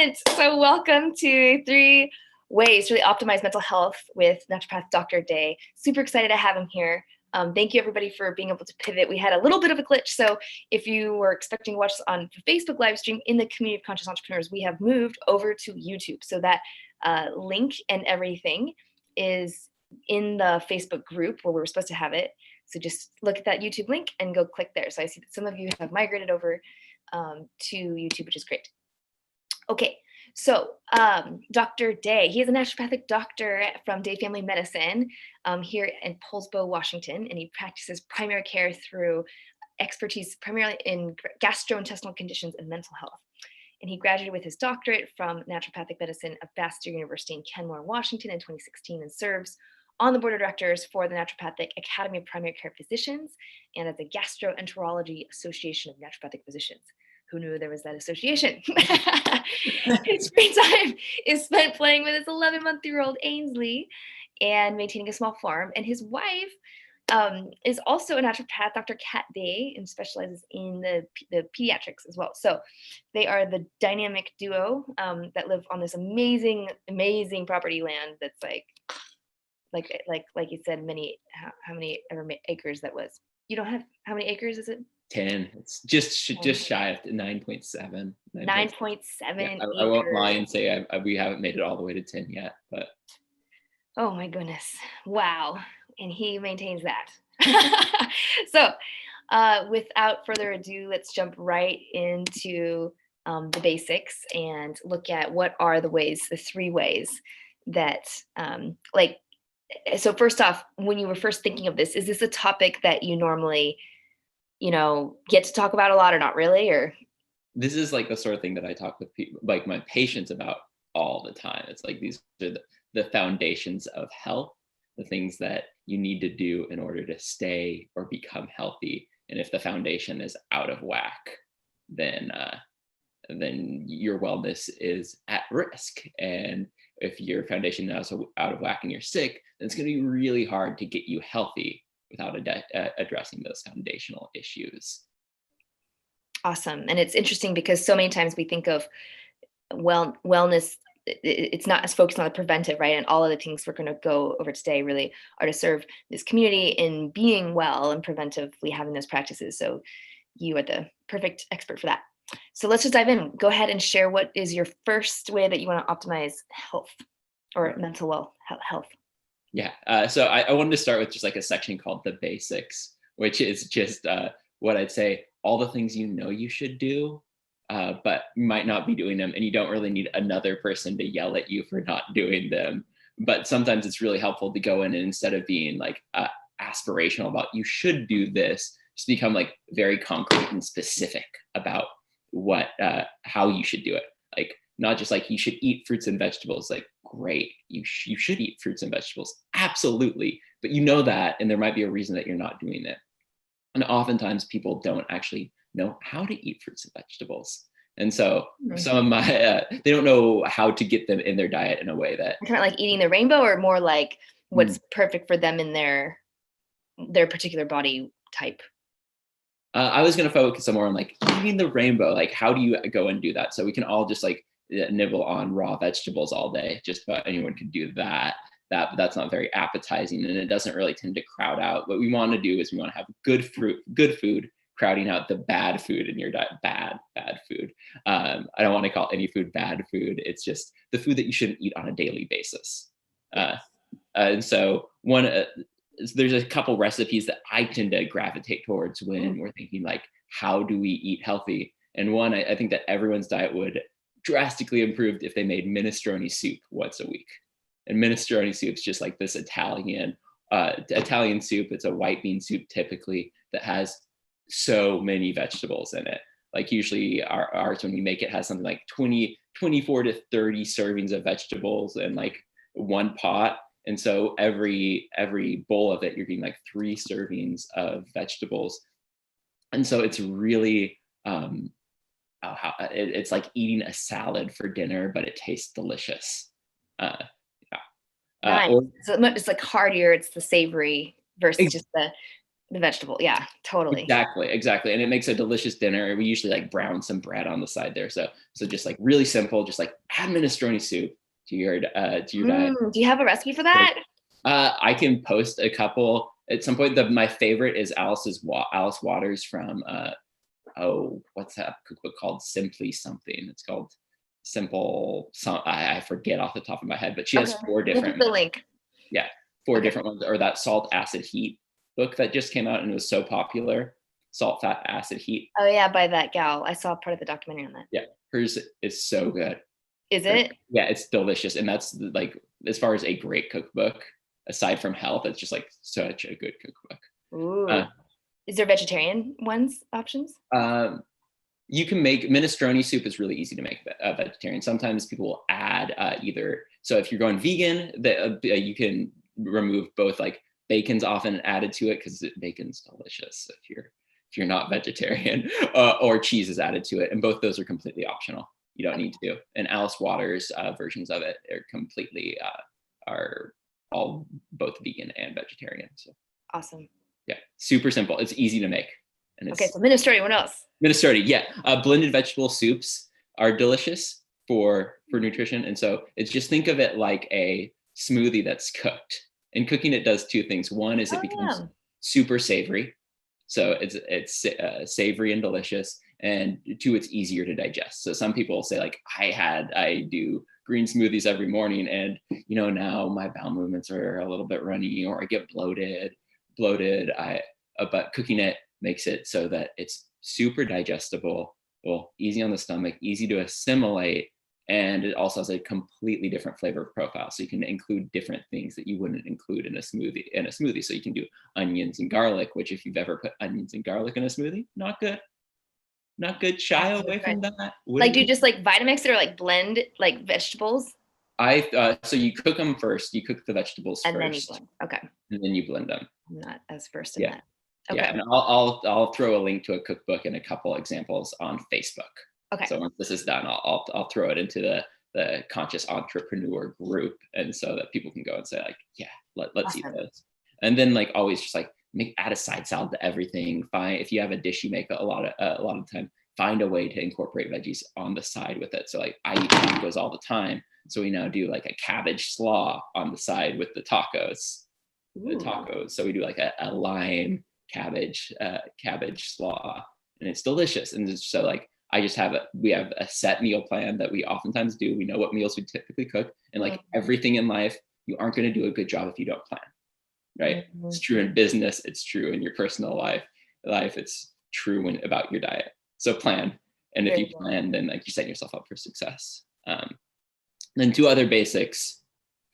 Excellent. So welcome to 3 Ways to Really Optimize Mental Health with naturopath Dr. Day. Super excited to have him here. Thank you everybody for being able to pivot. We had a little bit of a glitch, so if you were expecting to watch this on the Facebook live stream in the community of conscious entrepreneurs, we have moved over to YouTube. So that link and everything is in the Facebook group where we were supposed to have it. So just look at that YouTube link and go click there. So I see that some of you have migrated over to YouTube, which is great. Okay, so Dr. Day, he is a naturopathic doctor from Day Family Medicine here in Poulsbo, Washington, and he practices primary care through expertise primarily in gastrointestinal conditions and mental health. And he graduated with his doctorate from naturopathic medicine at Bastyr University in Kenmore, Washington in 2016, and serves on the board of directors for the Naturopathic Academy of Primary Care Physicians and at the Gastroenterology Association of Naturopathic Physicians. Who knew there was that association? His free time is spent playing with his 11-month-old Ainsley and maintaining a small farm. And his wife is also a naturopath, Dr. Kat Day, and specializes in the pediatrics as well. So they are the dynamic duo that live on this amazing property land that's like you said, how many acres that was. You don't have, how many acres is it? 10. It's just shy of 9.7. 9.7. Yeah, I won't lie and say we haven't made it all the way to 10 yet, but. Oh my goodness. Wow. And he maintains that. So without further ado, let's jump right into the basics and look at what are the 3 ways that so first off, when you were first thinking of this, is this a topic that you normally get to talk about a lot or not really? Or this is like the sort of thing that I talk with people, like my patients, about all the time. It's like these are the foundations of health, the things that you need to do in order to stay or become healthy. And if the foundation is out of whack, then your wellness is at risk. And if your foundation is out of whack and you're sick, then it's going to be really hard to get you healthy without addressing those foundational issues. Awesome. And it's interesting because so many times we think of wellness, it's not as focused on the preventive, right? And all of the things we're going to go over today really are to serve this community in being well and preventively having those practices. So you are the perfect expert for that. So let's just dive in. Go ahead and share what is your first way that you want to optimize health or mental health. Yeah. So I wanted to start with just like a section called the basics, which is just what I'd say, all the things you should do, but you might not be doing them, and you don't really need another person to yell at you for not doing them. But sometimes it's really helpful to go in and, instead of being like aspirational about you should do this, just become like very concrete and specific about how you should do it. Like, not just like you should eat fruits and vegetables. Like, great, you should eat fruits and vegetables, absolutely. But you know that, and there might be a reason that you're not doing it. And oftentimes people don't actually know how to eat fruits and vegetables. And so some of my, they don't know how to get them in their diet in a way that. Kind of like eating the rainbow, or more like what's perfect for them in their particular body type? I was going to focus more on like eating the rainbow. Like, how do you go and do that? So we can all just like nibble on raw vegetables all day. Just about anyone can do that. That's not very appetizing, and it doesn't really tend to crowd out. What we want to do is we want to have good food, crowding out the bad food in your diet. Bad food. I don't want to call any food bad food. It's just the food that you shouldn't eat on a daily basis. And so there's a couple recipes that I tend to gravitate towards when we're thinking like, how do we eat healthy? And one, I think that everyone's diet would drastically improve if they made minestrone soup once a week. And minestrone soup is just like this Italian soup. It's a white bean soup typically that has so many vegetables in it. Like, usually ours, when we make it, has something like 24 to 30 servings of vegetables in like one pot. And so every bowl of it, you're getting like 3 servings of vegetables. And so it's really, it's like eating a salad for dinner, but it tastes delicious. Nice. So it's like heartier, it's the savory versus just the The vegetable. Yeah, totally. Exactly. And it makes a delicious dinner. We usually like brown some bread on the side there. So just like really simple, just like add minestrone soup to your diet. Do you have a recipe for that? I can post a couple at some point. My favorite is Alice Waters from what's that cookbook called? Simply something. It's called Simple. I forget off the top of my head, but she has 4 different. We'll put the link. Yeah, 4 different ones. Or that Salt Acid Heat book that just came out and it was so popular. Salt, Fat, Acid, Heat. Oh yeah, by that gal. I saw part of the documentary on that. Yeah, hers is so good. Is it? Yeah, it's delicious. And that's like, as far as a great cookbook, aside from health, it's just like such a good cookbook. Ooh. Is there vegetarian options? You can make minestrone soup is really easy to make vegetarian. Sometimes people will add either. So if you're going vegan, you can remove both. Like bacon's often added to it because bacon's delicious if you're not vegetarian, or cheese is added to it, and both those are completely optional. You don't need to do. And Alice Waters versions of it are completely are all both vegan and vegetarian. So awesome. Yeah, super simple. It's easy to make. And okay, so minestrone. What else? Minestrone, yeah. Blended vegetable soups are delicious for nutrition, and so it's just think of it like a smoothie that's cooked. And cooking it does 2 things. One is it becomes super savory, so it's savory and delicious. And 2, it's easier to digest. So some people say like, I do green smoothies every morning, and now my bowel movements are a little bit runny, or I get bloated. But cooking it makes it so that it's super digestible, easy on the stomach, easy to assimilate, and it also has a completely different flavor profile. So you can include different things that you wouldn't include in a smoothie. So you can do onions and garlic, which if you've ever put onions and garlic in a smoothie, not good. Shy away from that. Like, do you just like Vitamix it or like blend like vegetables? So you cook them first. You cook the vegetables and first. Then you blend. Okay. And then you blend them. I'm not as versed in that. Okay. Yeah, and I'll throw a link to a cookbook and a couple examples on Facebook. Okay. So once this is done, I'll throw it into the conscious entrepreneur group, and so that people can go and say like, yeah, let's eat this. And then like always just like add a side salad to everything. If you have a dish you make a lot of the time, find a way to incorporate veggies on the side with it. So like I eat tacos all the time, so we now do like a cabbage slaw on the side with the tacos. So we do like a lime cabbage slaw, and it's delicious. And so like we have a set meal plan that we oftentimes do. We know what meals we typically cook, and like everything in life, you aren't going to do a good job if you don't plan, right? It's true in business, it's true in your personal life, it's true about your diet. So plan, and if you plan, then like you're setting yourself up for success. Then 2 other basics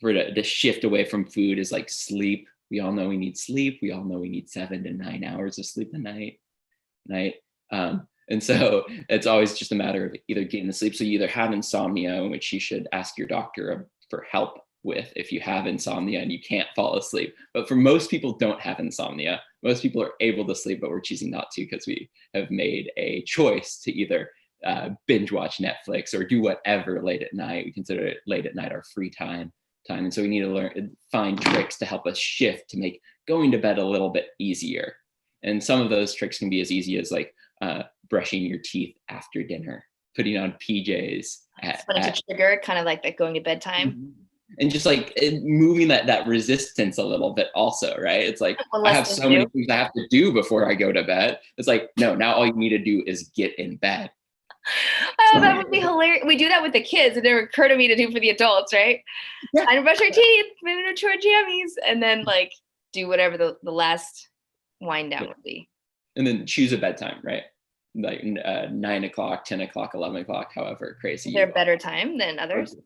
for to shift away from food is like sleep. We all know we need sleep. We all know we need 7 to 9 hours of sleep a night. And so it's always just a matter of either getting to sleep. So you either have insomnia, which you should ask your doctor for help with if you have insomnia and you can't fall asleep. But for most people don't have insomnia. Most people are able to sleep, but we're choosing not to because we have made a choice to either binge watch Netflix or do whatever late at night. We consider it late at night our free time. And so we need to find tricks to help us shift to make going to bed a little bit easier. And some of those tricks can be as easy as like brushing your teeth after dinner, putting on PJs. To trigger kind of like that going to bedtime. And just like moving that resistance a little bit also, right? It's like, I have so many things I have to do before I go to bed. It's like, no, now all you need to do is get in bed. Oh, that would be hilarious. We do that with the kids. It never occurred to me to do for the adults, right? Yeah. Time to brush your teeth, maybe to chew our jammies, and then like do whatever the last wind down would be. And then choose a bedtime, right? Like 9 o'clock, 10 o'clock, 11 o'clock, however crazy. Is there a better time than others?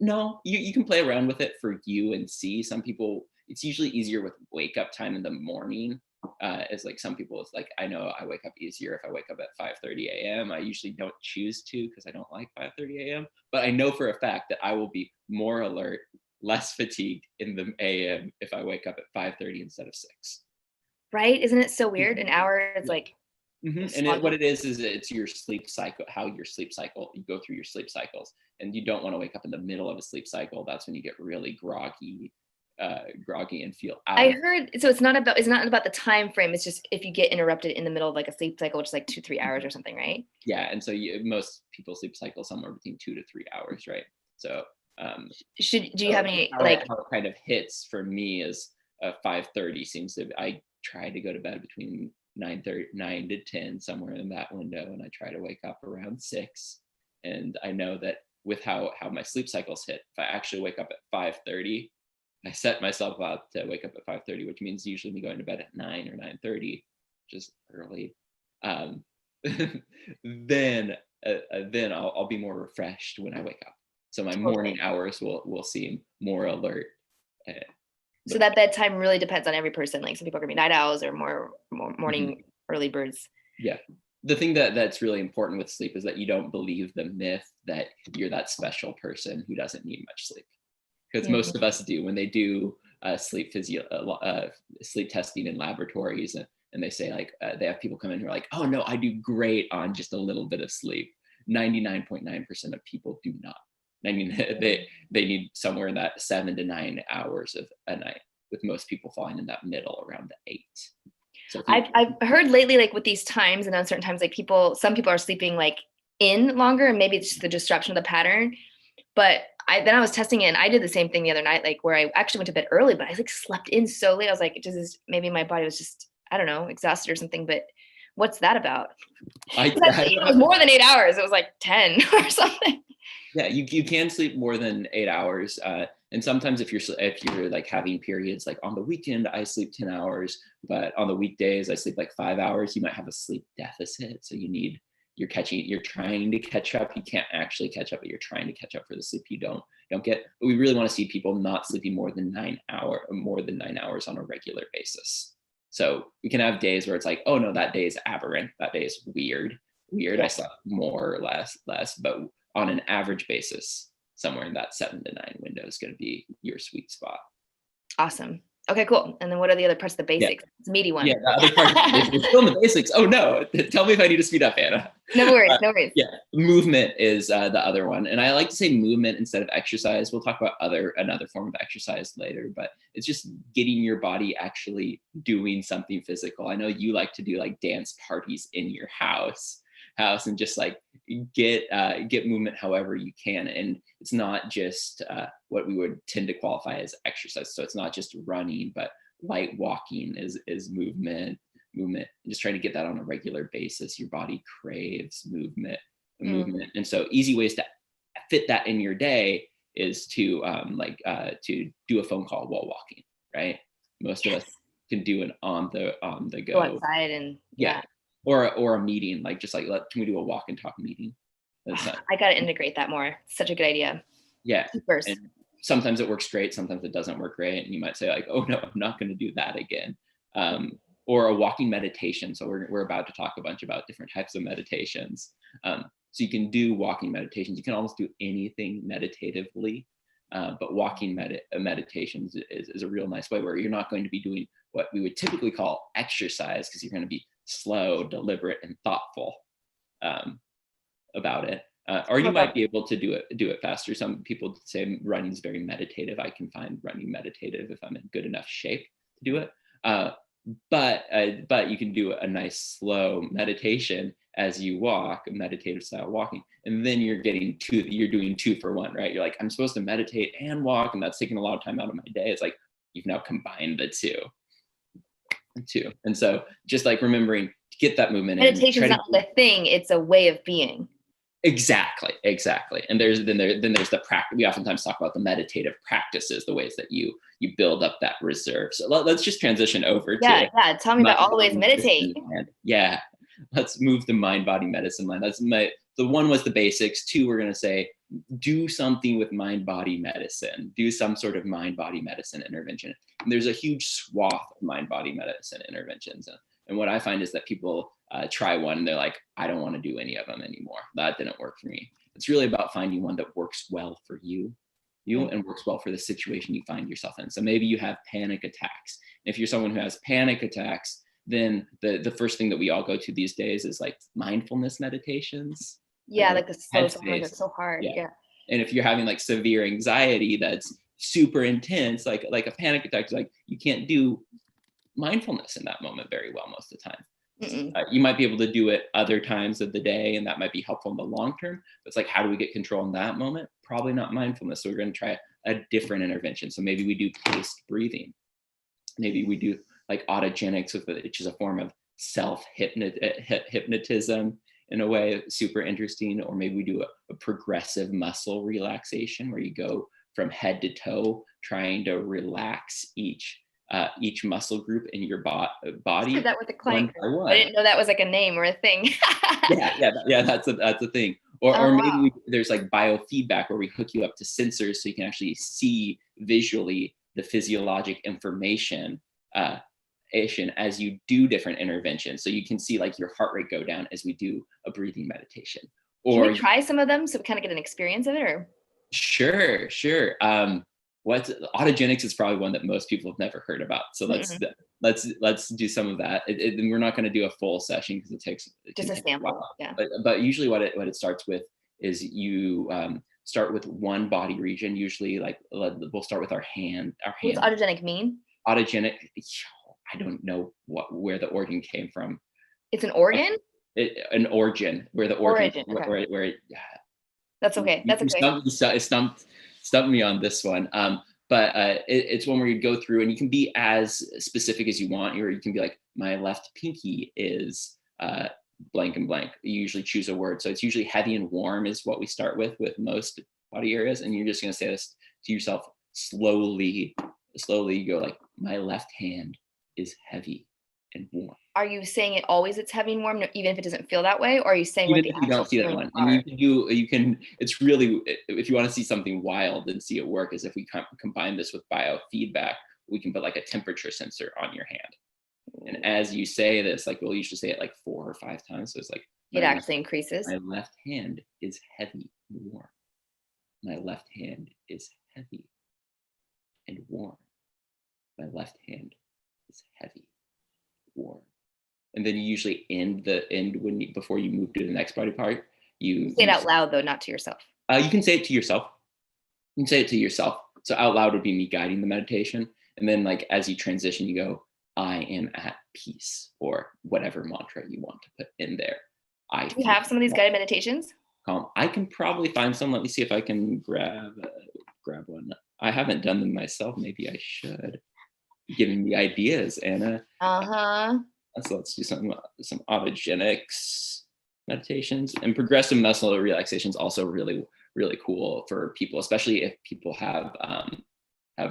No, you can play around with it for you and see. Some people, it's usually easier with wake up time in the morning. It's like some people, it's like, I know I wake up easier if I wake up at 5:30 a.m. I usually don't choose to because I don't like 5:30 a.m. But I know for a fact that I will be more alert, less fatigued in the a.m. if I wake up at 5:30 instead of 6. Right? Isn't it so weird? An hour is like. And what it is it's your sleep cycle, you go through your sleep cycles, and you don't want to wake up in the middle of a sleep cycle. That's when you get really groggy groggy and feel out. I heard, so it's not about the time frame. It's just if you get interrupted in the middle of like a sleep cycle, which is like 2-3 hours or something, right? Yeah, and so most people sleep cycle somewhere between 2 to 3 hours, right? So do you have any how it kind of hits for me is 5:30 seems to. I try to go to bed between 9 to 10, somewhere in that window, and I try to wake up around 6. And I know that with how my sleep cycles hit, if I actually wake up at 5:30, I set myself up to wake up at 5:30, which means usually me going to bed at 9 or 9:30, which is early. Then I'll be more refreshed when I wake up. So my morning hours will seem more alert. So that bedtime really depends on every person. Like some people are gonna be night owls or more morning early birds. Yeah. The thing that's really important with sleep is that you don't believe the myth that you're that special person who doesn't need much sleep. Because most of us do. When they do sleep testing in laboratories, and they say like they have people come in who are like, oh no, I do great on just a little bit of sleep. 99.9% of people do not. I mean, they need somewhere in that 7 to 9 hours of a night, with most people falling in that middle around the 8. So I've heard lately, like with these times and uncertain times, like some people are sleeping like in longer, and maybe it's just the disruption of the pattern. But then I was testing it, and I did the same thing the other night, like where I actually went to bed early, but I like slept in so late. I was like, maybe my body was just, I don't know, exhausted or something. But what's that about? It was more than 8 hours. It was like 10 or something. Yeah, you can sleep more than 8 hours, and sometimes if you're like having periods, like on the weekend I sleep 10 hours, but on the weekdays I sleep like 5 hours. You might have a sleep deficit, so you're trying to catch up. You can't actually catch up, but you're trying to catch up for the sleep you don't get. But we really want to see people not sleeping more than 9 hours on a regular basis. So we can have days where it's like, oh no, that day is aberrant. That day is weird. Yeah. I slept more or less, but on an average basis, somewhere in that 7 to 9 window is going to be your sweet spot. Awesome. Okay, cool. And then what are the other parts of the basics? Yeah. It's a meaty one. Yeah, the other part is still in the basics. Oh no, tell me if I need to speed up, Anna. No worries, no worries. Yeah, movement is the other one. And I like to say movement instead of exercise. We'll talk about another form of exercise later, but it's just getting your body actually doing something physical. I know you like to do like dance parties in your house and just like get movement however you can. And it's not just what we would tend to qualify as exercise. So it's not just running, but light walking is movement, just trying to get that on a regular basis. Your body craves movement. And so easy ways to fit that in your day is to do a phone call while walking, right? Most of us can do an on the go outside and or a meeting, like just like can we do a walk and talk meeting? I got to integrate that more. Such a good idea. Yeah. And sometimes it works great, sometimes it doesn't work great, and you might say like, oh no, I'm not going to do that again. Or a walking meditation. So we're about to talk a bunch about different types of meditations. So you can do walking meditations. You can almost do anything meditatively, but walking meditations is a real nice way where you're not going to be doing what we would typically call exercise, because you're going to be slow, deliberate, and thoughtful about it. Or you might be able to do it faster. Some people say running is very meditative. I can find running meditative if I'm in good enough shape to do it. But you can do a nice slow meditation as you walk, meditative style walking, and then you're doing 2 for 1, right? You're like, I'm supposed to meditate and walk, and that's taking a lot of time out of my day. It's like you've now combined the two. And so just like remembering to get that movement in. Meditation's not the thing, it's a way of being. Exactly. And there's the practice. We oftentimes talk about the meditative practices, the ways that you build up that reserve. So let's just transition over to tell me about all the ways to meditate. Yeah, let's move to mind, body, medicine, mind. The one was the basics. 2, we're going to say do something with mind, body, medicine. Do some sort of mind, body, medicine intervention. And there's a huge swath of mind, body, medicine interventions. And what I find is that people try one and they're like, I don't want to do any of them anymore. That didn't work for me. It's really about finding one that works well for you and works well for the situation you find yourself in. So maybe you have panic attacks. If you're someone who has panic attacks, then the first thing that we all go to these days is like mindfulness meditations. Yeah, like the slow song is so hard. Yeah. And if you're having like severe anxiety that's super intense, like a panic attack, like you can't do mindfulness in that moment very well most of the time. You might be able to do it other times of the day, and that might be helpful in the long term. But it's like, how do we get control in that moment? Probably not mindfulness. So we're going to try a different intervention. So maybe we do paced breathing. Maybe we do like autogenics, which is a form of self-hypnotism in a way, super interesting. Or maybe we do a progressive muscle relaxation where you go from head to toe, trying to relax each muscle group in your body. I did that with a client. One by one. I didn't know that was like a name or a thing. yeah, that's a thing. Or maybe there's like biofeedback where we hook you up to sensors so you can actually see visually the physiologic information as you do different interventions. So you can see like your heart rate go down as we do a breathing meditation. Or can we try some of them so we kind of get an experience of it? Or Sure. Autogenics is probably one that most people have never heard about. So let's do some of that. And we're not going to do a full session because it takes just a sample. Yeah. But usually what it starts with is you start with one body region. Usually, like we'll start with our hand. What does autogenic mean? Autogenic, I don't know where the origin came from. It's an organ. An origin where the origin. Okay. Where that's okay. That's okay. Stumped me on this one. But it's one where you go through and you can be as specific as you want, or you can be like, my left pinky is blank and blank. You usually choose a word. So it's usually heavy and warm is what we start with most body areas. And you're just going to say this to yourself slowly. You go like, my left hand is heavy and warm. Are you saying it always it's heavy and warm, even if it doesn't feel that way? Or are you saying even if you don't see that one? And you can, it's really, if you want to see something wild and see it work, is if we combine this with biofeedback, we can put like a temperature sensor on your hand. And as you say this, like we'll usually say it like 4 or 5 times. So it's like, it actually increases. My left hand is heavy and warm. My left hand is heavy and warm. My left hand is heavy, warm. And then you usually end before you move to the next body part. You say it out loud though, not to yourself. You can say it to yourself. You can say it to yourself. So out loud would be me guiding the meditation. And then like as you transition, you go, I am at peace, or whatever mantra you want to put in there. Do you have some of these guided meditations? Calm. I can probably find some. Let me see if I can grab one. I haven't done them myself. Maybe I should. Giving me ideas, Anna. So let's do some autogenics meditations, and progressive muscle relaxation is also really, really cool for people, especially if people have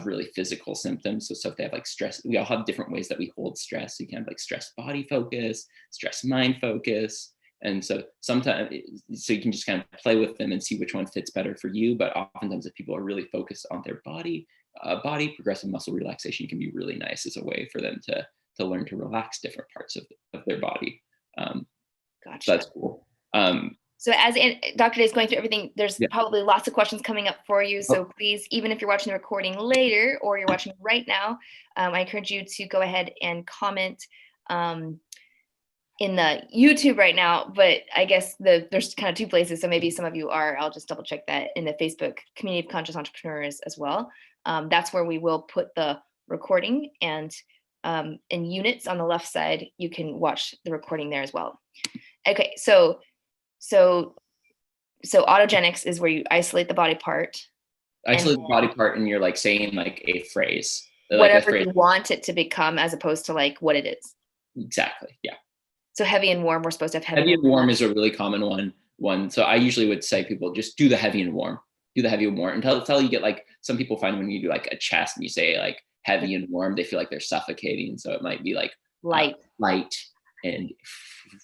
really physical symptoms. So if they have like stress, we all have different ways that we hold stress. You can have like stress body focus, stress mind focus. And so sometimes, so you can just kind of play with them and see which one fits better for you. But oftentimes if people are really focused on their body, progressive muscle relaxation can be really nice as a way for them to learn to relax different parts of their body. Gotcha. So that's cool. So as Dr. Day is going through everything, there's probably lots of questions coming up for you. So please, even if you're watching the recording later or you're watching right now, I encourage you to go ahead and comment in the YouTube right now. But I guess there's kind of 2 places. So maybe some of you are, I'll just double check that, in the Facebook Community of Conscious Entrepreneurs as well. That's where we will put the recording, and in units on the left side, you can watch the recording there as well. Okay, so autogenics is where you isolate the body part. Isolate the body part, and you're like saying like a phrase. Whatever you want it to become, as opposed to like what it is. Exactly, yeah. So heavy and warm, we're supposed to have heavy and warm is a really common one. So I usually would say people just do the heavy and warm. Do the heavy and warm until you get like, some people find when you do like a chest and you say like heavy and warm, they feel like they're suffocating. So it might be like light and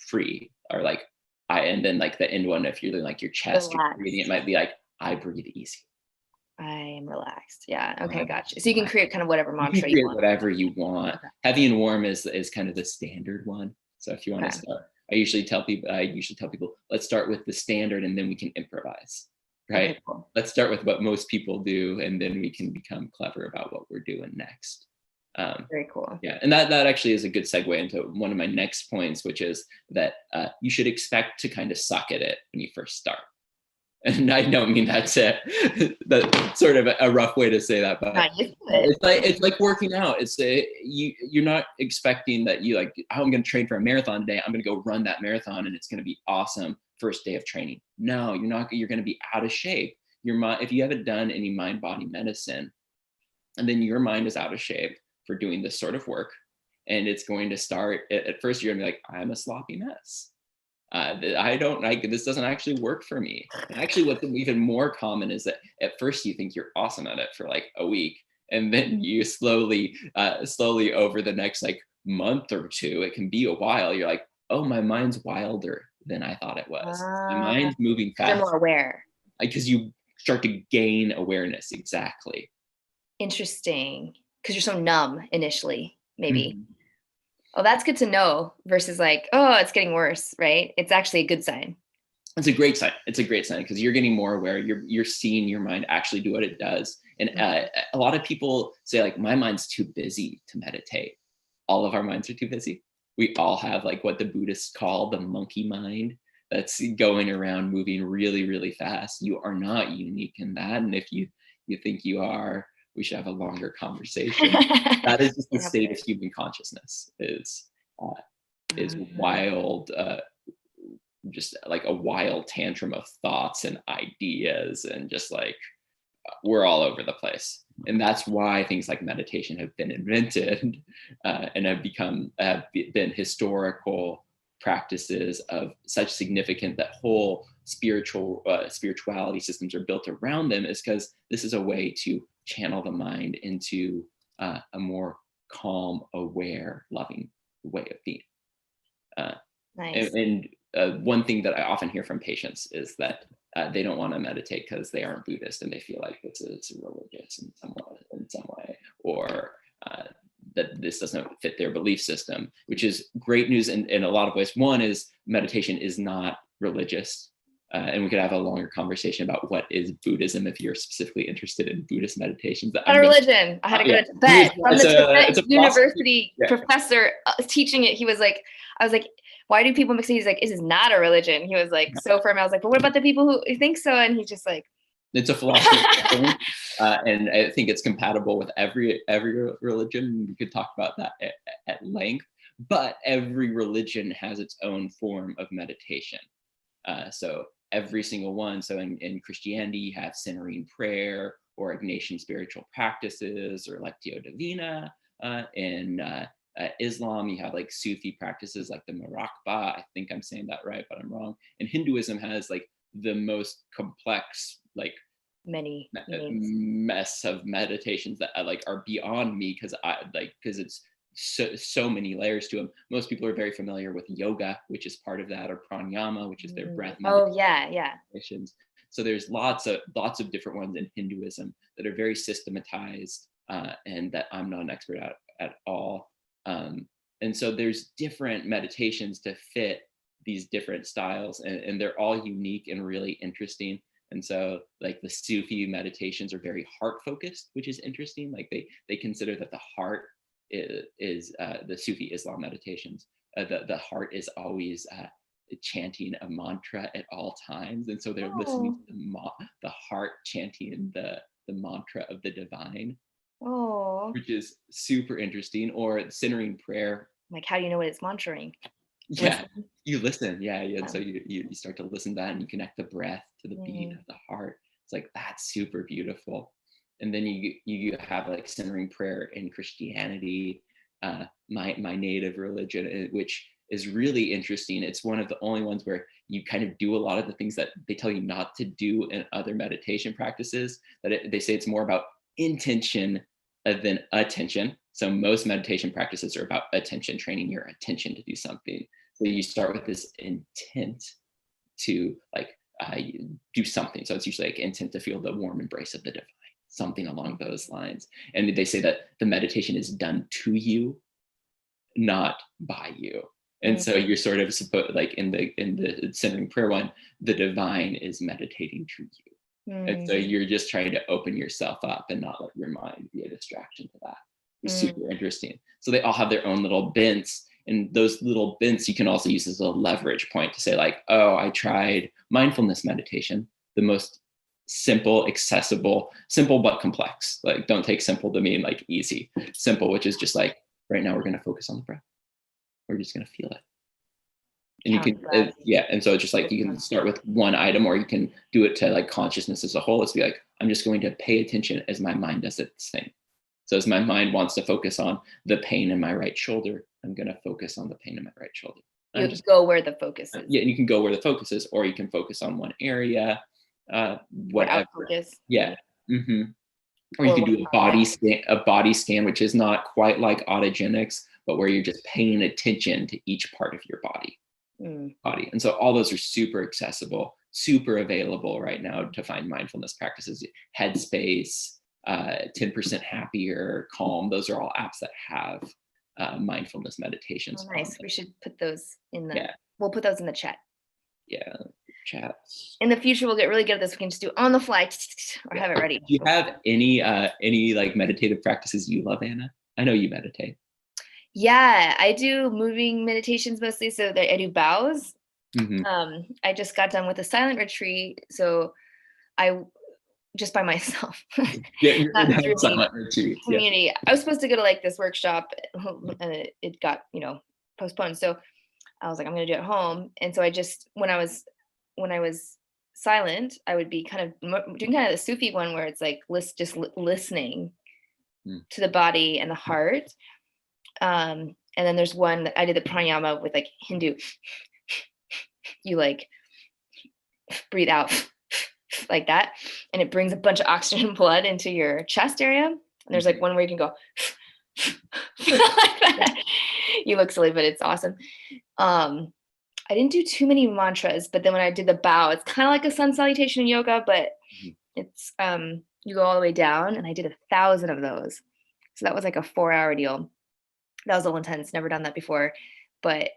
free, or like and then like the end one, if you're doing like your chest, you're breathing, it might be like, I breathe easy. I am relaxed. Yeah. Okay. Gotcha. So you can create kind of whatever mantra you want. Whatever you want. Okay. Heavy and warm is kind of the standard one. So if you want to start, I usually tell people, let's start with the standard and then we can improvise. Right. Okay, cool. Let's start with what most people do, and then we can become clever about what we're doing next. Very cool. Yeah. And that actually is a good segue into one of my next points, which is that you should expect to kind of suck at it when you first start. And I don't mean that's that's sort of a rough way to say that, but it's like working out. You're not expecting that you like, oh, I'm going to train for a marathon today. I'm going to go run that marathon and it's going to be awesome first day of training. No, you're not. You're going to be out of shape. Your mind, if you haven't done any mind body medicine, and then your mind is out of shape for doing this sort of work, and it's going to start at first. You're going to be like, I'm a sloppy mess. I don't like this. Doesn't actually work for me. And actually, what's even more common is that at first you think you're awesome at it for like a week, and then you slowly over the next like month or two, it can be a while. You're like, oh, my mind's wilder than I thought it was. My mind's moving fast. You're more aware because you start to gain awareness. Exactly. Interesting, because you're so numb initially, maybe. Mm-hmm. Oh, that's good to know versus like, oh, it's getting worse, right? It's actually a good sign. It's a great sign. It's a great sign because you're getting more aware. You're seeing your mind actually do what it does. And a lot of people say like, my mind's too busy to meditate. All of our minds are too busy. We all have like what the Buddhists call the monkey mind that's going around moving really, really fast. You are not unique in that. And if you think you are, we should have a longer conversation. That is just the state of human consciousness is wild, just like a wild tantrum of thoughts and ideas, and just like we're all over the place. And that's why things like meditation have been invented and have been historical practices of such significant that whole spirituality systems are built around them, is because this is a way to channel the mind into a more calm, aware, loving way of being. Nice. And one thing that I often hear from patients is that they don't want to meditate because they aren't Buddhist and they feel like this is religious in some way, or that this doesn't fit their belief system, which is great news in a lot of ways. One is meditation is not religious. And we could have a longer conversation about what is Buddhism if you're specifically interested in Buddhist meditations. I had to go to Tibet from the Tibet University professor teaching it. He was like, I was like, why do people mix it? He's like, this is not a religion. He was like, so firm. I was like, but what about the people who think so? And he's just like, it's a philosophy. And I think it's compatible with every religion. We could talk about that at length, but every religion has its own form of meditation. So every single one. So in Christianity, you have centering prayer or Ignatian spiritual practices or Lectio Divina. In Islam, you have like Sufi practices like the Muraqabah. I think I'm saying that right, but I'm wrong. And Hinduism has like the most complex, like many mess of meditations that like are beyond me because it's so many layers to them. Most people are very familiar with yoga, which is part of that, or pranayama, which is their breath meditations. So there's lots of different ones in Hinduism that are very systematized and that I'm not an expert at all. And so there's different meditations to fit these different styles, and they're all unique and really interesting. And so like the Sufi meditations are very heart focused, which is interesting. Like they consider that the heart is the Sufi Islam meditations. The heart is always chanting a mantra at all times, and so they're listening to the heart chanting the mantra of the divine, which is super interesting. Or centering prayer. Like, how do you know what it's mantraing? Yeah, you listen. Yeah. And so you start to listen to that, and you connect the breath to the beat of the heart. It's like, that's super beautiful. And then you have like centering prayer in Christianity, my native religion, which is really interesting. It's one of the only ones where you kind of do a lot of the things that they tell you not to do in other meditation practices. That they say it's more about intention than attention. So most meditation practices are about attention, training your attention to do something. So you start with this intent to like do something. So it's usually like intent to feel the warm embrace of the divine, something along those lines. And they say that the meditation is done to you, not by you. And so you're sort of supposed, like in the centering prayer one, the divine is meditating to you. And so you're just trying to open yourself up and not let your mind be a distraction to that. It's super interesting. So they all have their own little bents, and those little bents you can also use as a leverage point to say like, oh, I tried mindfulness meditation the most simple, accessible, simple but complex. Like, don't take simple to mean like easy. Simple, which is just like, right now we're going to focus on the breath. We're just going to feel it. And you can, yeah. And so it's just like, you can start with one item, or you can do it to like consciousness as a whole. It's be like, I'm just going to pay attention as my mind does its thing. So as my mind wants to focus on the pain in my right shoulder, I'm going to focus on the pain in my right shoulder. You just go where the focus is. Yeah, and you can go where the focus is, or you can focus on one area, whatever. Yeah. Mm-hmm. Or you can do a body scan, which is not quite like autogenics, but where you're just paying attention to each part of your body. And so all those are super accessible, super available right now to find mindfulness practices. Headspace, 10% Happier, Calm, those are all apps that have mindfulness meditations. Oh, nice. We should put those in the, we'll put those in the chat. Yeah, chats. In the future, we'll get really good at this. We can just do on the fly or have it ready. Do you have any like meditative practices you love, Anna? I know you meditate. Yeah, I do moving meditations mostly. So I do bows. I just got done with a silent retreat. So I just by myself. Not through silent retreat. Community. Yeah. I was supposed to go to like this workshop and it got, postponed. So I was like, I'm going to do it at home. And so I just, when I was silent, I would be kind of doing kind of the Sufi one where it's like just listening to the body and the heart. And then there's one that I did the pranayama with like Hindu. You like breathe out like that, and it brings a bunch of oxygen and blood into your chest area. And there's like one where you can go like that. You look silly, but it's awesome. I didn't do too many mantras, but then when I did the bow, it's kind of like a sun salutation in yoga, but it's you go all the way down, and I did 1,000 of those. So that was like a 4-hour deal. That was a little intense. Never done that before, but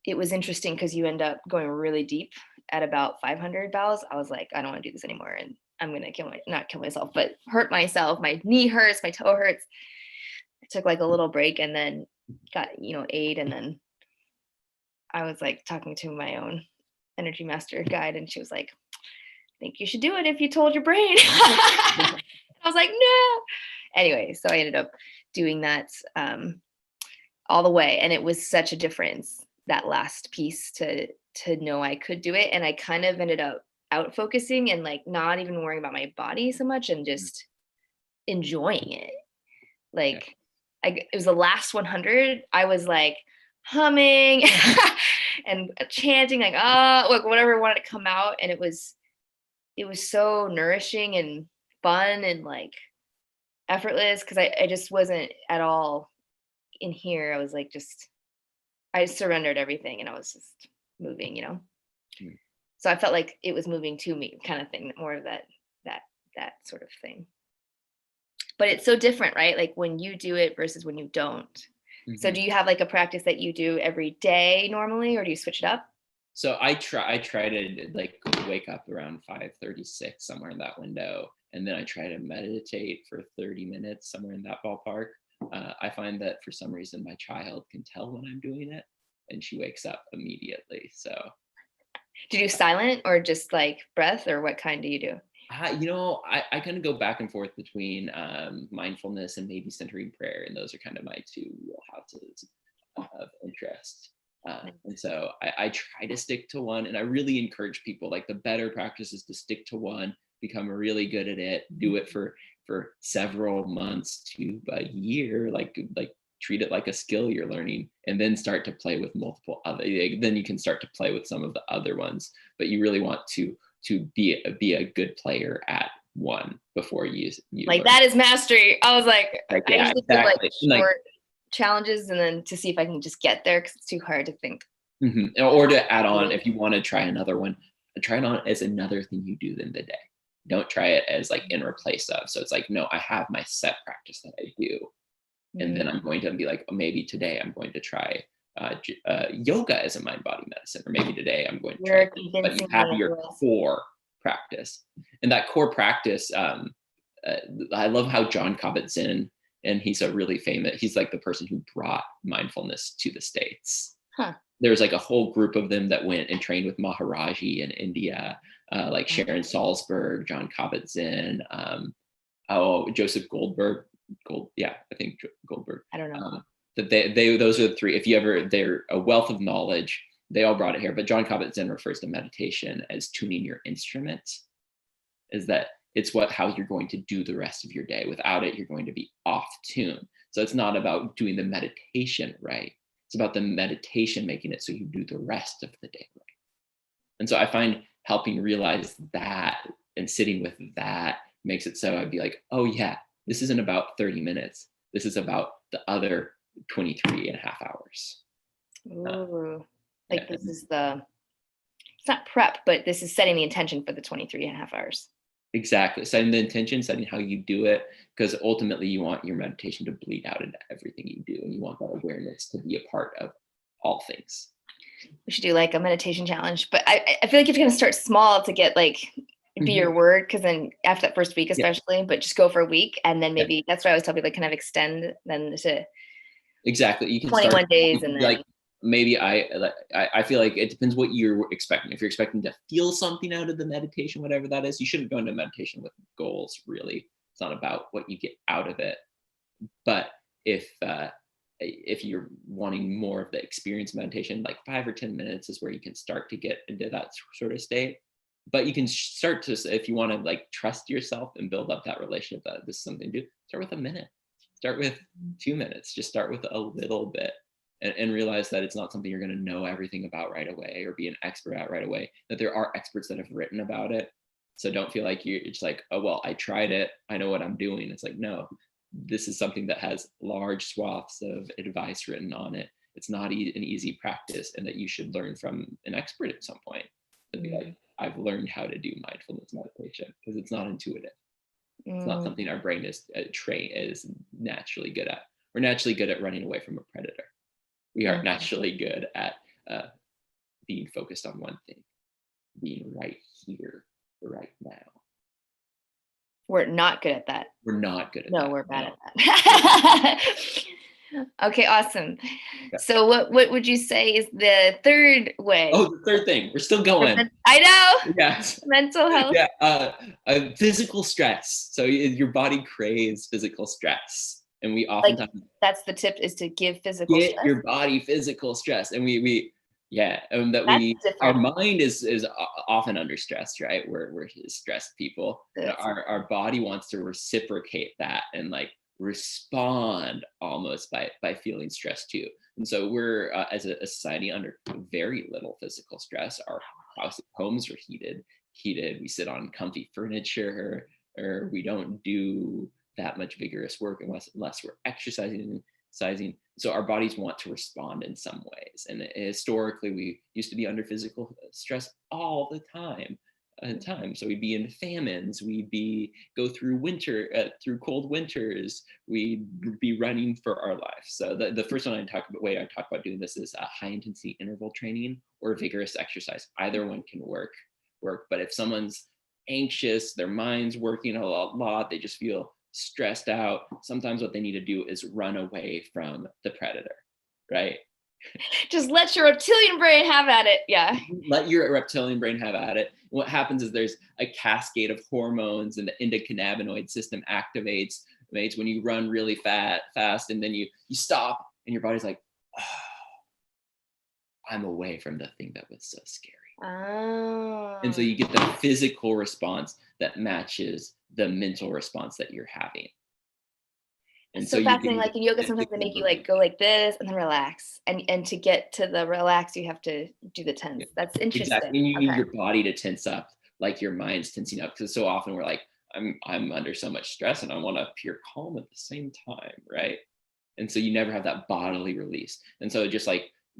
it was interesting because you end up going really deep at about 500 bows. I was like, I don't want to do this anymore, and I'm gonna not kill myself, but hurt myself. My knee hurts, my toe hurts. I took like a little break and then got aid, and then I was like talking to my own energy master guide, and she was like, I think you should do it if you told your brain. I was like, no. Anyway, so I ended up doing that all the way, and it was such a difference, that last piece, to know I could do it. And I kind of ended up out focusing and like not even worrying about my body so much and just enjoying it. Like it was the last 100. I was like humming and chanting like whatever wanted to come out, and it was so nourishing and fun and like effortless, because I just wasn't at all in here. I was like I surrendered everything, and I was just moving, So I felt like it was moving to me, kind of thing, more of that sort of thing. But it's so different, right? Like when you do it versus when you don't. So do you have like a practice that you do every day normally, or do you switch it up? So I try to like wake up around 5:36, somewhere in that window, and then I try to meditate for 30 minutes, somewhere in that ballpark. I find that for some reason my child can tell when I'm doing it, and she wakes up immediately. So do you do silent or just like breath, or what kind do you do? I kind of go back and forth between mindfulness and maybe centering prayer, and those are kind of my two wheelhouses of interest. And so I try to stick to one, and I really encourage people, like, the better practice is to stick to one, become really good at it, do it for several months to a year, like treat it like a skill you're learning, and then start to play with multiple other, then you can start to play with some of the other ones. But you really want to be a good player at one before you like learn. That is mastery. I was like I usually exactly. do like short challenges, and then to see if I can just get there, because it's too hard to think. Or to add on, if you want to try another one, try it on as another thing you do in the day. Don't try it as like in replace of. So it's like, no, I have my set practice that I do, and then I'm going to be like, maybe today I'm going to try yoga as a mind-body medicine, or maybe today I'm going to try this. But you have your core practice, and that core practice. I love how John Kabat-Zinn, and he's he's like the person who brought mindfulness to the States. There's like a whole group of them that went and trained with Maharaji in India. like Sharon Salzberg, John Kabat-Zinn, Joseph Goldberg. I think Goldberg. I don't know. That those are the three. If you ever, they're a wealth of knowledge. They all brought it here, but John Kabat-Zinn refers to meditation as tuning your instrument. Is that it's how you're going to do the rest of your day. Without it, you're going to be off tune. So it's not about doing the meditation right. It's about the meditation making it so you do the rest of the day right. And so I find helping realize that and sitting with that makes it so I'd be like, oh yeah, this isn't about 30 minutes. This is about the other 23 and a half hours. Ooh, this is it's not prep, but this is setting the intention for the 23 and a half hours. Exactly. Setting the intention, setting how you do it, because ultimately you want your meditation to bleed out into everything you do. And you want that awareness to be a part of all things. We should do like a meditation challenge, but I feel like you're going to start small to get be your word. Cause then after that first week, especially, but just go for a week. And then maybe that's what I always tell people, kind of extend then to exactly. You can 21 start, days and then maybe I feel like it depends what you're expecting. If you're expecting to feel something out of the meditation, whatever that is, you shouldn't go into meditation with goals, really. It's not about what you get out of it. But if you're wanting more of the experience meditation, like 5 or 10 minutes is where you can start to get into that sort of state. But you can start to, if you want to trust yourself and build up that relationship that this is something to do, start with a minute, start with 2 minutes, just start with a little bit. And realize that it's not something you're going to know everything about right away or be an expert at right away, that there are experts that have written about it. So don't feel like it's like, oh, well, I tried it, I know what I'm doing. It's like, no, this is something that has large swaths of advice written on it. It's not an easy practice, and that you should learn from an expert at some point to be like, I've learned how to do mindfulness meditation, because it's not intuitive. It's not something our brain is naturally good at. We're naturally good at running away from a predator. We aren't naturally good at being focused on one thing, being right here, right now. We're not good at that. We're not good at that. No, we're bad at that. Okay, awesome. Okay. So what would you say is the third way? Oh, the third thing. We're still going. I know. Yes. Mental health. Yeah. Physical stress. So your body craves physical stress. And we oftentimes that's the tip, is to give physical get stress. your body physical stress. And our mind is often under stress, right? We're stressed people. Our body wants to reciprocate that and respond almost by feeling stressed too. And so we're as a society under very little physical stress. Our homes are heated. We sit on comfy furniture, or we don't do that much vigorous work unless we're exercising. So our bodies want to respond in some ways. And historically, we used to be under physical stress all the time. So we'd be in famines, go through through cold winters, we'd be running for our life. So the first way I talk about doing this is high intensity interval training or vigorous exercise. Either one can work. But if someone's anxious, their mind's working a lot, they just feel stressed out, sometimes what they need to do is run away from the predator, right? Just let your reptilian brain have at it. Yeah. Let your reptilian brain have at it. What happens is there's a cascade of hormones, and the endocannabinoid system activates when you run really fast, and then you stop, and your body's like, oh, I'm away from the thing that was so scary. Oh. And so you get the physical response that matches the mental response that you're having. And so fascinating. In yoga, sometimes they make you go like this and then relax. And to get to the relax, you have to do the tense. That's interesting. Exactly. And you need your body to tense up, like your mind's tensing up. Because so often we're like, I'm under so much stress and I want to appear calm at the same time, right? And so you never have that bodily release. And so just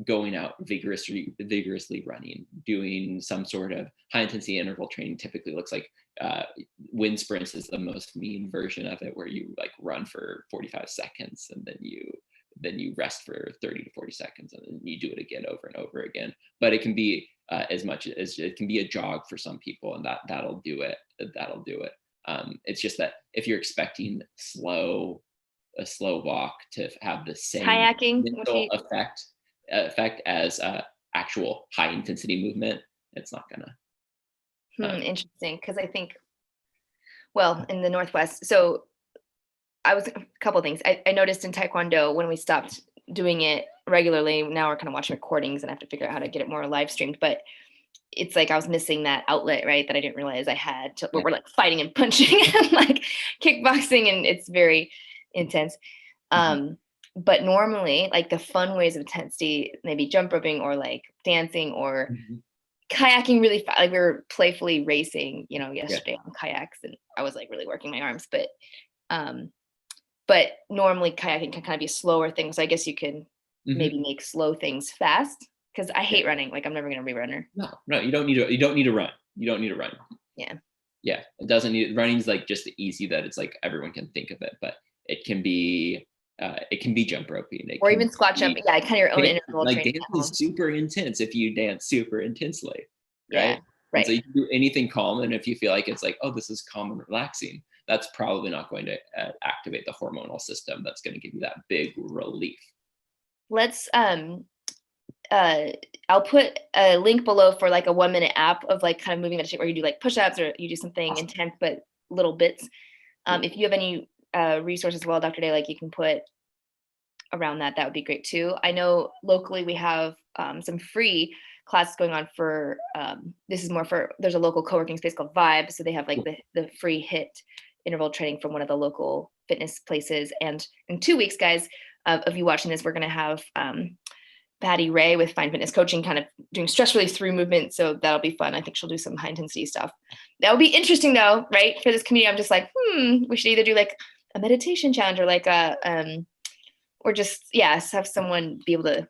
going out vigorously running, doing some sort of high intensity interval training typically looks like wind sprints is the most mean version of it, where you run for 45 seconds and then you rest for 30 to 40 seconds and then you do it again over and over again. But it can be as much as it can be a jog for some people, and that'll do it. It's just that if you're expecting a slow walk to have the same kayaking mental effect as actual high intensity movement, it's not gonna. Interesting. Because I think, well, in the Northwest, so a couple of things. I noticed in Taekwondo when we stopped doing it regularly, now we're kind of watching recordings and I have to figure out how to get it more live streamed. But it's like I was missing that outlet, right? That I didn't realize I had where we're like fighting and punching and like kickboxing, and it's very intense. But normally, like the fun ways of intensity, maybe jump roping or like dancing or kayaking really fast. Like we were playfully racing, yesterday on kayaks, and I was like really working my arms. But normally kayaking can kind of be a slower thing. So I guess you can maybe make slow things fast. Because I hate running. Like I'm never gonna be a runner. No, you don't need to. You don't need to run. You don't need to run. Yeah. It doesn't need running's like just easy that it's like everyone can think of it, but it can be jump roping, or even squat jump. Yeah, kind of your own interval like training. dance is super intense if you dance super intensely, right? Yeah, right. And so you can do anything calm, and if you feel like it's like, oh, this is calm and relaxing, that's probably not going to activate the hormonal system. That's going to give you that big relief. Let's I'll put a link below for like a 1-minute app of like kind of moving meditation where you do like push-ups or you do something intense but little bits. If you have any resources as well, Dr. Day, like you can put around that would be great too. I know locally we have some free classes going on for this is more for, there's a local co-working space called Vibe, so they have like the free HIIT interval training from one of the local fitness places. And in 2 weeks, guys, of you watching this, we're going to have Patty Ray with Fine Fitness Coaching kind of doing stress release through movement. So that'll be fun. I think she'll do some high intensity stuff. That would be interesting though, right? For this community, I'm just like, we should either do like a meditation challenge or like or just, have someone be able to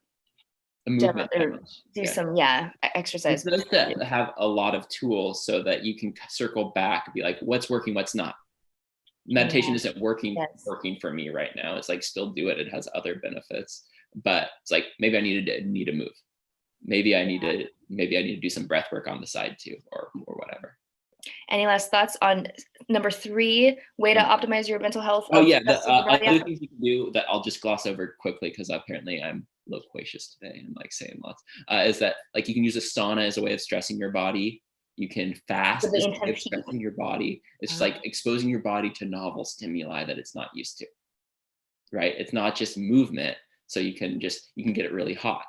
do some exercise. It's nice to have a lot of tools so that you can circle back and be like, what's working, what's not. Meditation isn't working for me right now. It's like, still do it. It has other benefits, but it's like, maybe I need to move. Maybe I need to do some breath work on the side too, or whatever. Any last thoughts on number 3, way to optimize your mental health? The other things you can do that I'll just gloss over quickly, because apparently I'm loquacious today and like saying lots, is that like you can use a sauna as a way of stressing your body. You can fast as a way of stressing your body. It's just like exposing your body to novel stimuli that it's not used to, right? It's not just movement. So you can get it really hot,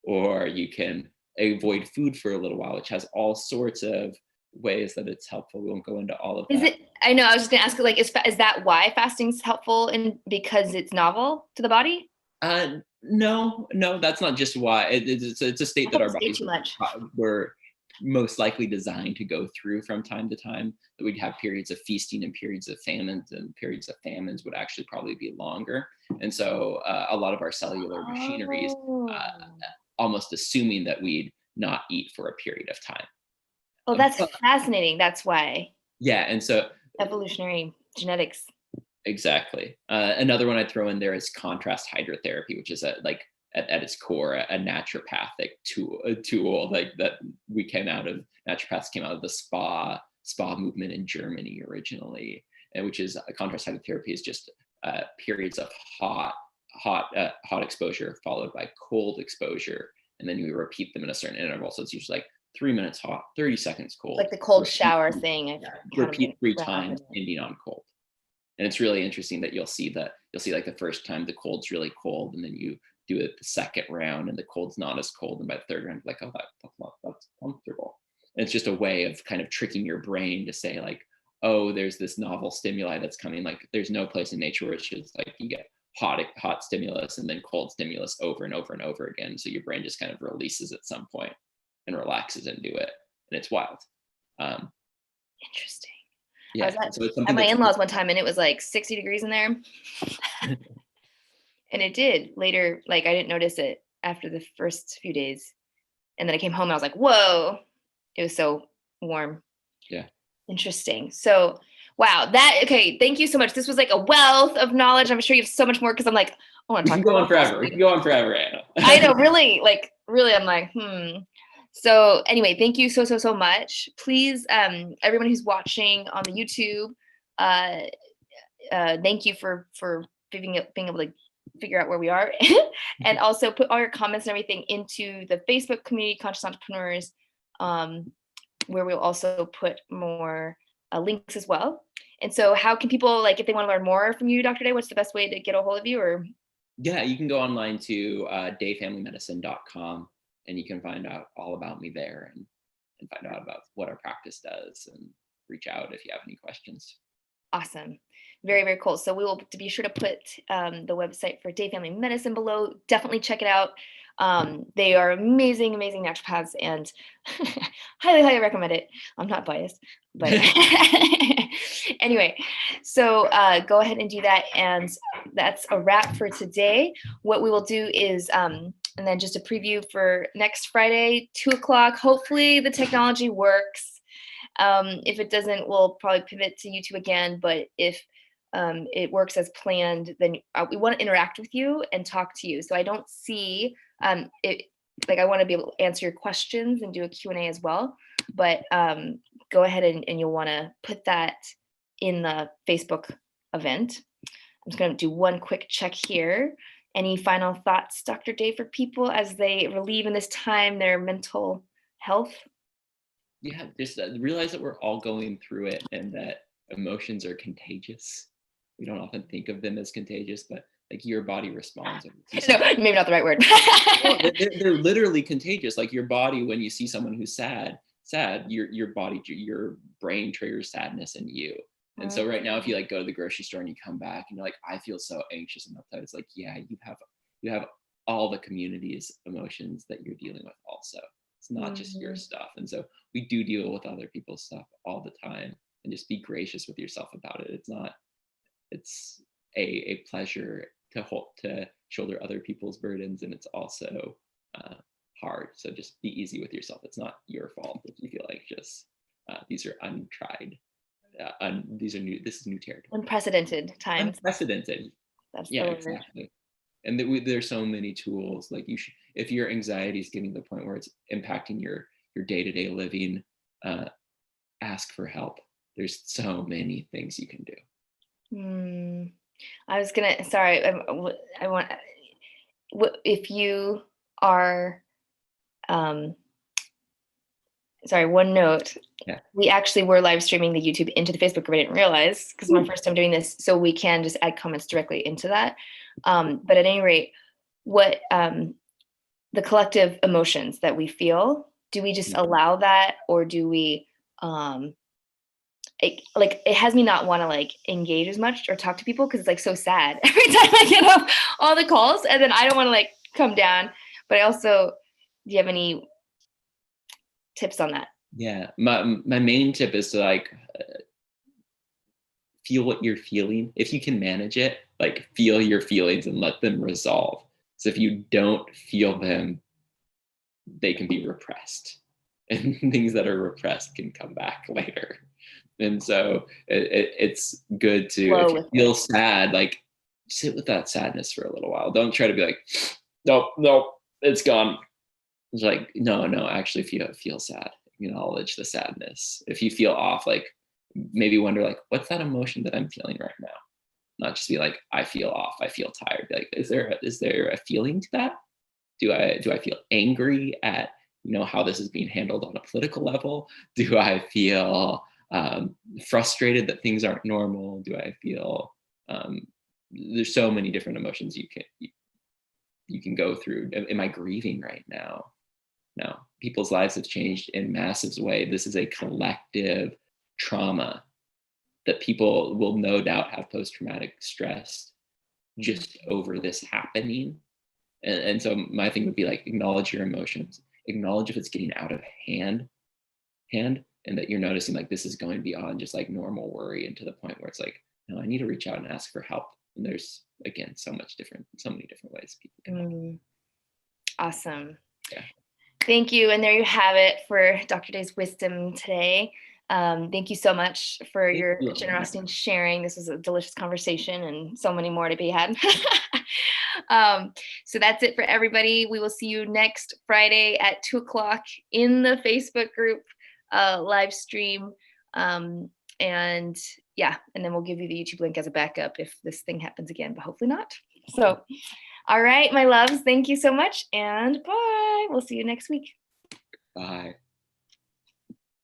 or you can avoid food for a little while, which has all sorts of ways that it's helpful. We won't go into all of that. I know, I was just gonna ask, like, is that why fasting is helpful, and because it's novel to the body? No, that's not just why. It's a state that our bodies were most likely designed to go through from time to time. That we'd have periods of feasting and periods of famines, and periods of famines would actually probably be longer. And so a lot of our cellular machinery is almost assuming that we'd not eat for a period of time. Oh, that's fascinating. That's why. Yeah, and so evolutionary genetics. Exactly. Another one I'd throw in there is contrast hydrotherapy, which is at its core a naturopathic tool like that naturopaths came out of the spa movement in Germany originally, and which is contrast hydrotherapy is just periods of hot exposure followed by cold exposure, and then you repeat them in a certain interval. So it's usually like 3 minutes hot, 30 seconds cold. Like the cold shower thing. Repeat 3 times, ending on cold. And it's really interesting that you'll see like the first time the cold's really cold, and then you do it the second round and the cold's not as cold, and by the third round, like, oh, that's comfortable. And it's just a way of kind of tricking your brain to say like, oh, there's this novel stimuli that's coming. Like there's no place in nature where it's just like you get hot stimulus and then cold stimulus over and over and over again. So your brain just kind of releases at some point and relaxes into it, and it's wild. Interesting. Yeah. I was at my in-laws one time, and it was like 60 degrees in there. And it did later, like I didn't notice it after the first few days. And then I came home and I was like, whoa, it was so warm. Yeah. Interesting. So, wow. Okay. Thank you so much. This was like a wealth of knowledge. I'm sure you have so much more, because I'm like, I want to talk. We can go on forever, Anna. I know, really, I'm like, So anyway, thank you so much. Please, everyone who's watching on the YouTube, thank you for being able to figure out where we are, and also put all your comments and everything into the Facebook community, Conscious Entrepreneurs. where we'll also put more links as well. And so how can people, like, if they want to learn more from you, Dr. Day, what's the best way to get a hold of you? Or Yeah, you can go online to dayfamilymedicine.com, and you can find out all about me there, and find out about what our practice does, and reach out if you have any questions. Awesome. Very, very cool. So we will be sure to put the website for Day Family Medicine below. Definitely check it out. They are amazing, amazing naturopaths, and highly, highly recommend it. I'm not biased, but anyway, so go ahead and do that. And that's a wrap for today. What we will do is, and then just a preview for next Friday, 2 o'clock. Hopefully the technology works. If it doesn't, we'll probably pivot to YouTube again. But if it works as planned, then we want to interact with you and talk to you. So I don't see it, like, I want to be able to answer your questions and do a Q&A as well. But go ahead and you'll want to put that in the Facebook event. I'm just going to do one quick check here. Any final thoughts, Dr. Day, for people as they relieve in this time their mental health? Yeah, just realize that we're all going through it, and that emotions are contagious. We don't often think of them as contagious, but like your body responds. No, maybe not the right word. No, they're literally contagious. Like your body, when you see someone who's sad, your body, your brain triggers sadness in you. And so right now, if you like go to the grocery store and you come back and you're like, I feel so anxious and upset, it's like, yeah, you have all the community's emotions that you're dealing with also. It's not just your stuff. And so we do deal with other people's stuff all the time, and just be gracious with yourself about it. It's a pleasure to shoulder other people's burdens, and it's also hard. So just be easy with yourself. It's not your fault if you feel like just these are untried. These are new. This is new territory. Unprecedented times. Unprecedented. That's yeah, exactly. And there's so many tools. Like you should, if your anxiety is getting to the point where it's impacting your day-to-day living, ask for help. There's so many things you can do. I was gonna, sorry, I want, if you are, sorry, one note. Yeah. We actually were live streaming the YouTube into the Facebook group. I didn't realize, because my first time doing this, so we can just add comments directly into that. But at any rate, what the collective emotions that we feel, do we just allow that, or do we it has me not want to like engage as much or talk to people, because it's like so sad every time I get off all the calls, and then I don't want to like come down. But I also, do you have any tips on that? Yeah, my main tip is to like feel what you're feeling. If you can manage it, like feel your feelings and let them resolve. So if you don't feel them, they can be repressed, and things that are repressed can come back later. And so it's good to, if you feel sad, like sit with that sadness for a little while. Don't try to be like, nope, it's gone. It's like, no, actually feel sad. Acknowledge the sadness. If you feel off, like maybe wonder like, what's that emotion that I'm feeling right now? Not just be like, I feel off, I feel tired. Like, is there a feeling to that? Do I feel angry at how this is being handled on a political level? Do I feel frustrated that things aren't normal? Do I feel there's so many different emotions you can go through. Am I grieving right now? No, people's lives have changed in massive way. This is a collective trauma that people will no doubt have post-traumatic stress just over this happening. And so my thing would be like, acknowledge your emotions, acknowledge if it's getting out of hand, and that you're noticing like this is going beyond just like normal worry, and to the point where it's like, no, I need to reach out and ask for help. And there's, again, so many different ways people can help. Awesome. Yeah. Thank you. And there you have it for Dr. Day's wisdom today. Thank you so much for your generosity in sharing. This was a delicious conversation, and so many more to be had. So that's it for everybody. We will see you next Friday at 2 o'clock in the Facebook group live stream. And yeah, and then we'll give you the YouTube link as a backup if this thing happens again, but hopefully not. So, all right, my loves, thank you so much, and bye. We'll see you next week. Bye.